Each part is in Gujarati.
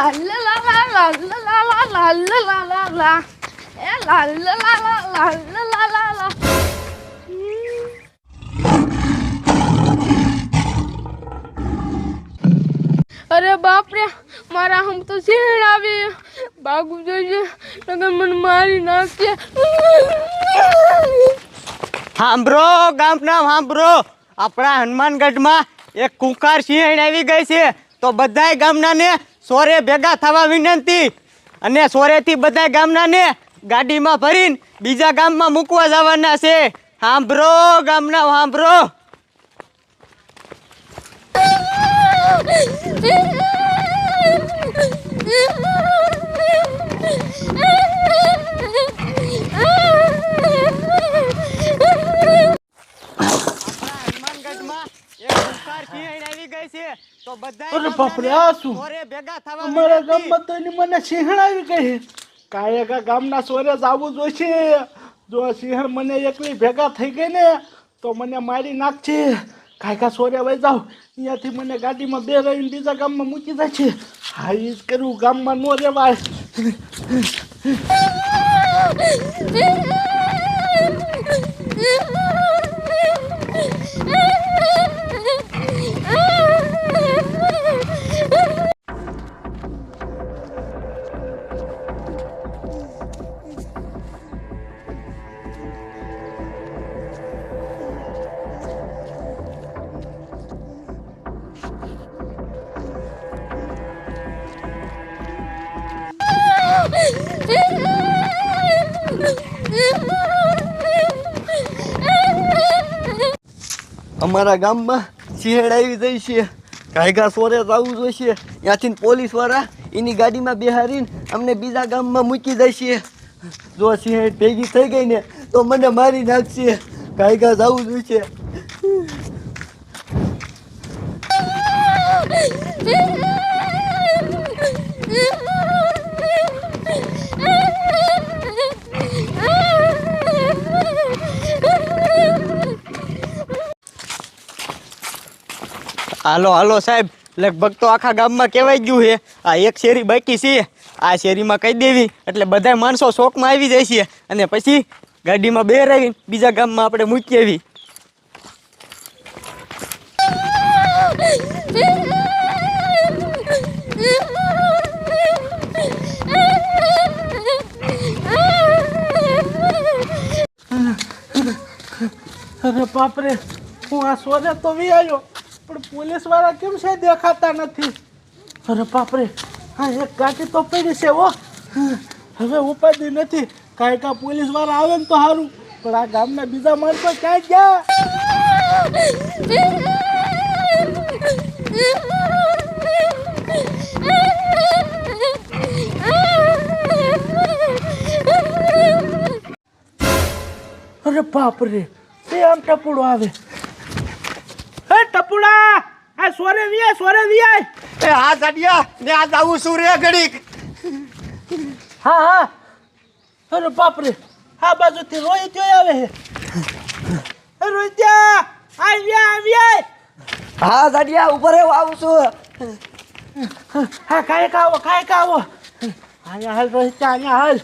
અરે બાપ રે, મારા હમ તો શેણ આવી ભાગવું જોઈએ નકર મને મારી નાખશે. સાંભળો ગામના સાંભળો, આપણા હનુમાનગઢમાં એક કુંકાર સિંહણ આવી ગઈ છે. તો બધાય ગામનાને સોરે ભેગા થવા વિનંતી. અને સોરેથી બધાય ગામનાને ગાડીમાં ભરીને બીજા ગામમાં મૂકવા જવાના છે. સાંભળો ગામના સાંભળો. અમારા ગામમાં તો એની મને સિંહણ આવી ગઈ. કાયકા ગામના સોરે જવું જોઈશે. જો સિંહણ મને એકલી ભેગા થઈ ગઈ ને તો મને મારી નાખશે. કાયકા સોરે વહી જાવ, અહીંયાથી મને ગાડીમાં બે રહીને બીજા ગામમાં મૂકી જાય છે. હા, એ જ કર્યું, ગામમાં ન રહેવાય. અમારા ગામમાં સિંહણ આવી જઈ છે. કાયગા સોરે જવું જોઈશે. ત્યાંથી પોલીસ વાળા એની ગાડીમાં બેહારીને અમને બીજા ગામમાં મૂકી જશે. જો સિંહણ ભેગી થઈ ગઈ ને તો મને મારી નાખશે. કાયગા જવું જોઈશે. હાલો હાલો સાહેબ, લગભગ તો આખા ગામમાં કહેવાય ગયું છે. આ એક શેરી બાકી છે, આ શેરીમાં કહી દેવી એટલે બધા માણસો શોકમાં આવી જાય છે. અને પછી ગાડીમાં બે રહીને બીજા ગામમાં આપણે મૂકી આવી. અરે બાપરે, હું આ સોરે તો વી આવ્યો પણ પોલીસ વાળા કેમ છે દેખાતા નથી. અરે બાપરે, હા એક ગાડી તો પડી છે. ઓ હવે ઉપાધિ નથી. કાંઈ પોલીસ વાળા આવે ને તો સારું, પણ આ ગામના બીજા માણસો ક્યાં ગયા? અરે બાપરે, તે આમ ટપુડો આવે. હે ટપુડા, આ સોરે વિયા, સોરે વિયા. એ હા ગાડિયા ને આ જાવું છું રે ઘડીક. હા હા. અરે બાપરે, આ બાજુથી રોહિત આવે છે. રોહિત્યા, આવ્યા આવ્યા. હા ગાડિયા ઉપર આવું છું. હા કાંઈક આવો, કાંઈક આવો. અહીંયા હાલ રોહિત્યા, અહીંયા હાલ.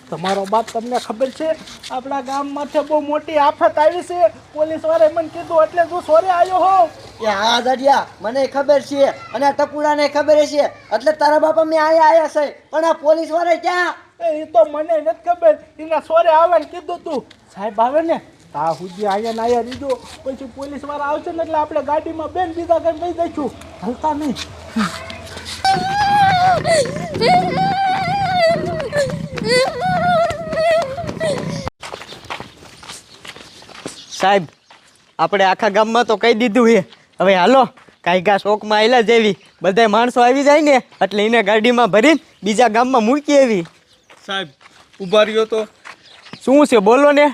તમારો બાપ તમને ખબર છે આપણા ગામ માથે બહુ મોટી આફત આવી છે. પોલીસ વાળાએ મને કીધું એટલે હું સોરે આવ્યો હોઉં. હા દાડિયા, મને ખબર છે અને ટપુડાને ખબર છે એટલે તારા બાપા મેં આયા છે. પણ આ પોલીસ વાળા ક્યાં? એ તો મને નથી ખબર. એના સોરે આવવાનું કીધું તું. સાહેબ આવે ને તા સુધી અહીંયા ના અહીંયા લીધો, પછી પોલીસ વાળા આવશે ને એટલે આપણે ગાડીમાં બેન બીજા ઘર લઈ જઈશું. હલતા નહીં. સાહેબ, આપણે આખા ગામમાં તો કહી દીધું છે. હવે હાલો કાંઈકા શોકમાં આવેલા જેવી બધા માણસો આવી જાય ને એટલે એને ગાડીમાં ભરીને બીજા ગામમાં મૂકી આવી. સાહેબ ઉભા રહ્યો તો. શું છે બોલો ને.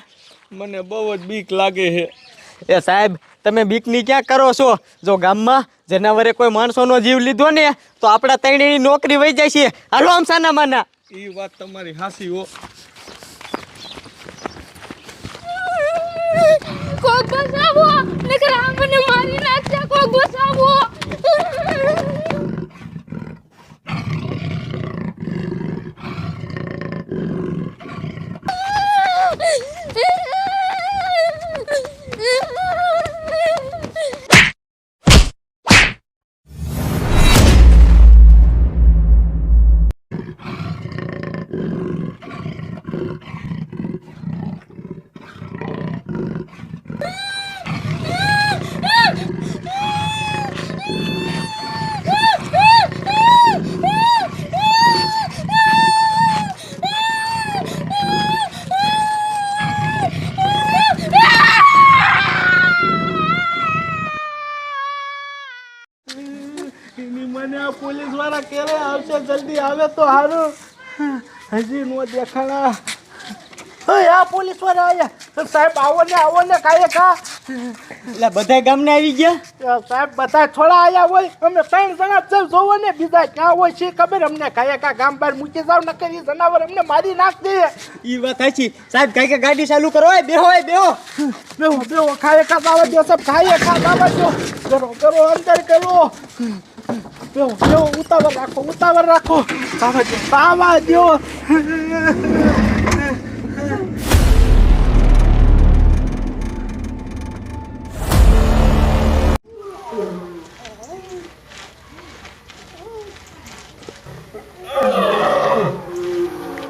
મને બહુ જ બીક લાગે છે. એ સાહેબ, તમે બીકની ક્યાં કરો છો? જો ગામમાં જનાવરે કોઈ માણસોનો જીવ લીધો ને તો આપણા ત્રણેયની નોકરી વહી જાય છે. હાલો આમ સાના માના. એ વાત તમારી હાસી હો. કોક બસાવો, નકર આપણને મારી નાખશે. કોક બસાવો. વાળા ક્યારે આવશે? જલ્દી આવે તો સારું. હજી નો દેખાણા. ઓય આ પોલીસ વાળા આયા. સાહેબ આવો ને કાયકા. એટલે બધા ગામને આવી ગયા. સાહેબ બધા થોડા આયા હોય. અમે 3 જણા જ જોવો ને, બીજા ક્યાં હોય છે ખબર અમને. કાયકા ગામ બહાર મૂકી જાવ, નકર ઈ જનાવર અમને મારી નાખશે. ઈ વાત સાચી. સાહેબ કાંઈ ગાડી ચાલુ કરો. બેહો બેહો કાયકા દાવા દો. સાહેબ કાયકા દાવા દો. કરો અંદર કરો. બેહો ઉતાવળ રાખો. દાવા દો.